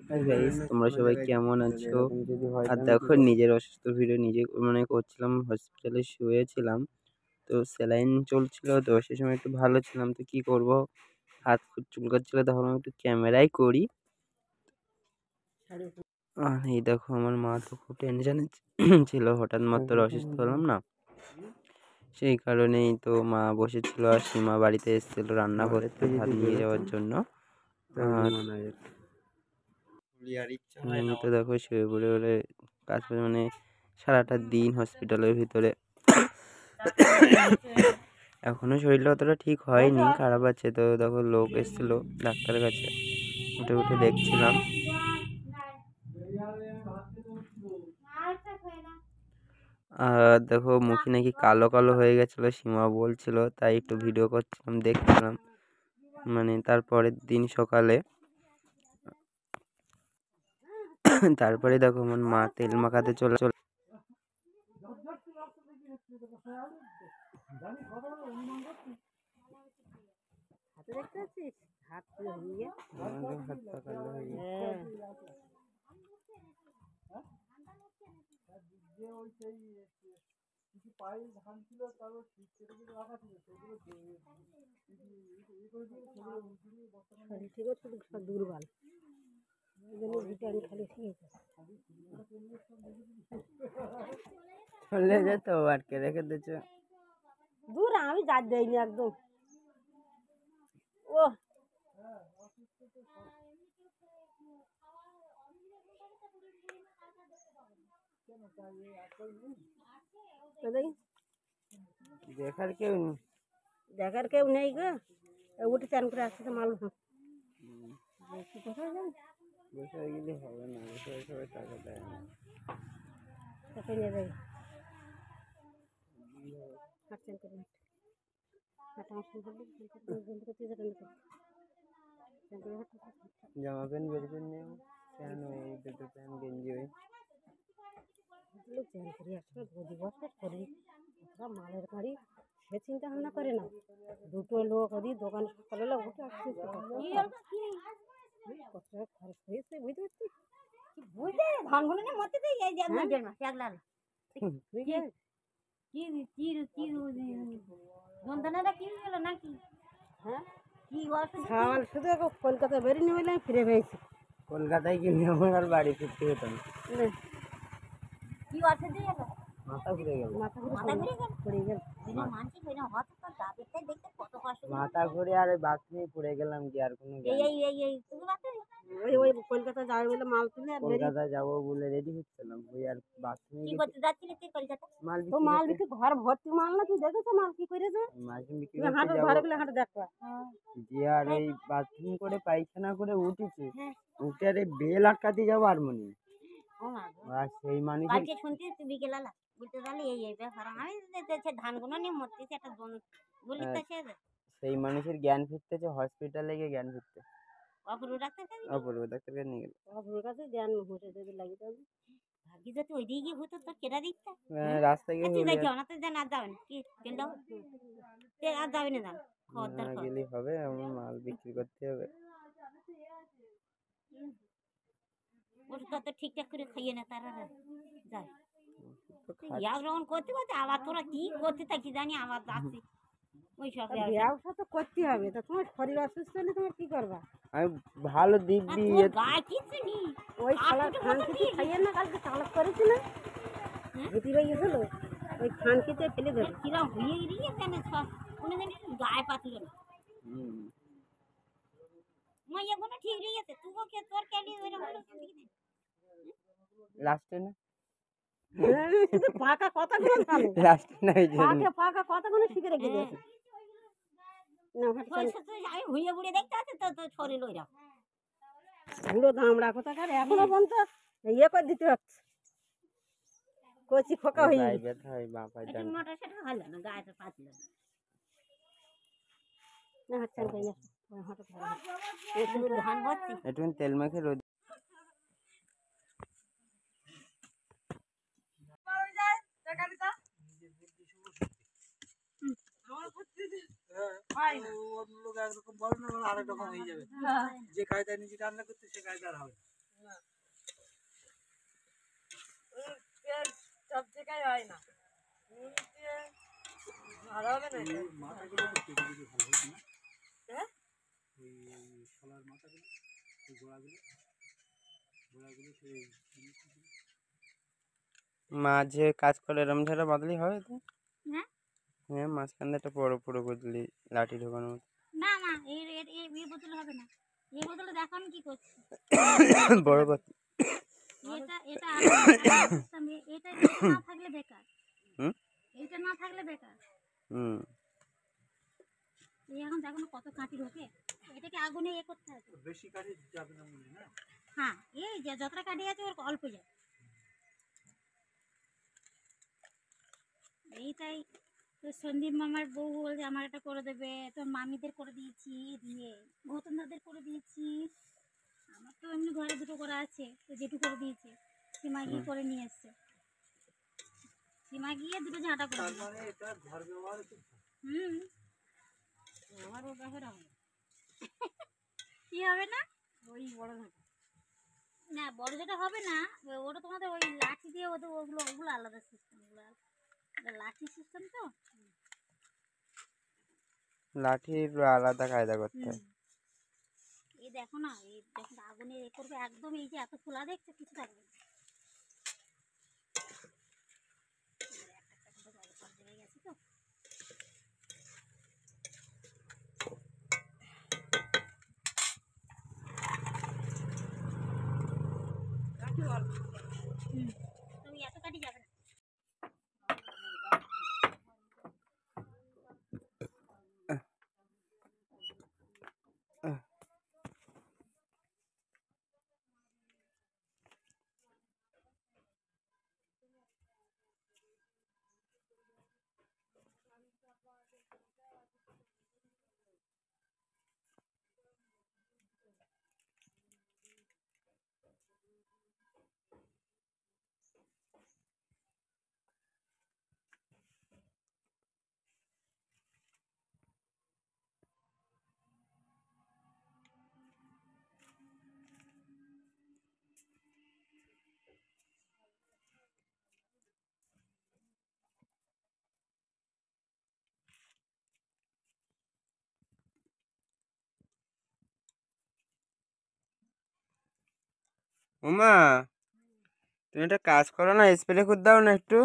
Hi guys, তোমরা সবাই কেমন আছো? আর দেখো, নিজের অসুস্থ ভিডিও নিজে করছিলাম। হসপিটালে শুয়েছিলাম, তো স্যালাইন চলছিল, তো সে সময় একটু ভালো ছিলাম। তো কি করব, হাত খুব চুলকাচ্ছিল, তখন আমি একটু ক্যামেরাই করি। আর এই দেখো, আমার মা তো খুব টেনশনে ছিল, হঠাৎ মাত্র অসুস্থ হলাম না, সেই কারণেই তো মা বসেছিল। আর সীমা বাড়িতে এসেছিল রান্না করতে, ভাত নিয়ে যাওয়ার জন্য। আর আমি তো দেখো শুয়ে পড়ে কাজ করে, সারাটা দিন হসপিটালের ভিতরে। এখনো শরীরটা অতটা ঠিক হয়নি, খারাপ আছে। তো দেখো, লোক এসেছিল ডাক্তারের কাছে, উঠে উঠে দেখছিলাম। আর দেখো, মুখে নাকি কালো কালো হয়ে গেছিল, সীমা বলছিল, তাই একটু ভিডিও করছিলাম, দেখছিলাম। তারপরের দিন সকালে তারপরে দেখো, আমার মা তেল মাখাতে চলে দুর্বল চলে যেত, আটকে রেখে দিয়েছে। দূর আমি যা দেয়নি একদম। ও দেখার কেউ নেই, দেখার কেউ নেই গো। উঠে চান করে আসতে মাল বসে গেলে হবে না, বসে সবাই টাকা দেয় না। নিয়ে যাই হাঁটছেন করে জামা প্যান্ট বের করে নিয়ে কেন, এই দুটো প্যান্ট গেঞ্জি ওই মালের গাড়ি সে চিন্তা ভাবনা করে না। দুটো লোক ওদি দোকান সকালে উঠে আসছে, কত টাকা খরচ হয়েছে বুঝতে পারছিস? বুঝতে ধানগুলো নিয়ে মরতে দেয় এই যন্ত্রণাটা কি হলো নাকি? হ্যাঁ কি শুধু কলকাতায় বেরিয়ে নিয়ে ফিরে পেয়েছি। কলকাতায় কিনে আমার বাড়ি ফিরতে হতাম। কি অসুখ দিয়ে গেল? মাথা ঘুরে গেল, মাথা ঘুরে আর বাথরুমে পড়ে গেলাম, কি আর কোনো ওই কলকাতা যাবে বলে মাল তুলে কলকাতা যাবো বলে রেডি হচ্ছিলাম, ওই আর বাথরুমে মাল বিক্রি ঘর ভর্তি মাল না, তুই দেখেছো মাল কি করেছে? হাঁটো ঘরে গেলে হাঁটো দেখো যে আর ওই বাথরুম করে পায়খানা করে উঠেছে, উঠে আর বেল আটকাতে যাবো আর মনে আর সেই মানুষ শুনতে বিকেল বলতে পারলি এই ব্যাপার আমি ধানগুলো নিয়ে মরতেছি একটা বলিতেছে। সেই মানুষের জ্ঞান ফিরতেছে, হসপিটালে গিয়ে জ্ঞান ফিরতে অপূর্ব ডাক্তার নিয়ে গেল। অপূর্ব কাছে জ্ঞান ঘুরে লাগিতে হবে। ভাগ্যি যাতে ওই দিকে গিয়ে হতো তোর কেটা দিকটা রাস্তায় গিয়ে না তো আর যাবেন কি আর যাবে না গেলেই হবে, আমার মাল বিক্রি করতে হবে। ওটা তো ঠিকঠাক করে খাইয়ে না তারা যায় গ্রহণ করতে পারছে। আবার তোরা কি করতে থাকি জানি, আবার যাচ্ছি ওই সব ব্যবসা তো করতে হবে। তা তোমার শরীর অসুস্থ হলে তোমার কি করবা? আমি ভালো দিব্যি গায়ে কিছু নেই, ওই খালা খান কিছু খাইয়ে না, কালকে চালাক করেছি না ভেতি হয়ে গেছিল, ওই খান খেতে ফেলে দেবে কিরম হয়ে গিয়ে কেন সব কোনো দিন গায়ে পাতি গেল মাইয়া কোনো ঠিক হয়ে গেছে। তুইও কে তোর কেলি লাস্টে না পাকা কথাগুলো জানো, লাস্টে না পাকা কথাগুলো শিখে রেখে দিয়েছে। আমি ঘুরিয়ে ঘুরিয়ে দেখতে আছে তো তোর শরীর ওই রকম বুড়ো দামড়া কোথাকার এখনো পর্যন্ত ইয়ে করে দিতে হচ্ছে। কচি খোকা হয়ে মোটর সেটা হলো না, গায়েটা পাতল না হচ্ছে ধান ভর্তি একটু তেল মাখে রোদ যে কায়দায় নিজে রান্না করতে সে কায়দার হবে। সব জায়গায় হয় না, ভালো হবে না হ্যাঁ? মাঝে কাজ করে এরম ঝাড়া বাঁধলি হবে তো? হ্যাঁ, মাঝখানে একটা বড় পুরো বুঝলি লাঠি ঢোকানোর মতো। না না, এই বোতলে হবে না। এই বোতলে দেখো আমি কি করছি। বড় কথা। এটা আলাদা সিস্টেম। এটা না থাকলে বেকার। হুম এটা না থাকলে বেকার। হুম এই এখন দেখো না কত কাঠি ঢোকে। এটাকে আগুনে করতে হবে। বেশি কাঠি যাবে না মনে না। হ্যাঁ, এই যে যতটা কাঠি আছে ওর অল্প যায়। এইটাই তো সন্দীপ মামার বউ বলছে আমার এটা করে দেবে, তো মামিদের করে দিয়েছি, দিয়ে গৌতমদাদের করে দিয়েছি। আমার তো এমনি ঘরে দুটো করা আছে, তো যেটু করে দিয়েছে। সীমা গিয়ে করে নিয়ে এসছে। সীমা গিয়ে দুটো ঝাঁটা করে হুম, আমার ও ব্যাপারে হবে কি হবে না, ওই বড় ঝাঁটা না, বড় ঝাঁটা হবে না। ওটা তোমাদের ওই লাঠি দিয়ে ওদের ওগুলো আলাদা সিস্টেম। ওগুলো লাঠি সিস্টেম তো। লাঠির আলাদা কায়দা করতে হয়। এই দেখো না, এই যখন আগুনে করবে একদম, এই যে এত খোলা দেখছো কিছু থাকবে না। গেছে তো তুমি এত কাটি যাবে না। উমা, তুমি একটা কাজ করো না, স্প্রে করে দাও না একটু।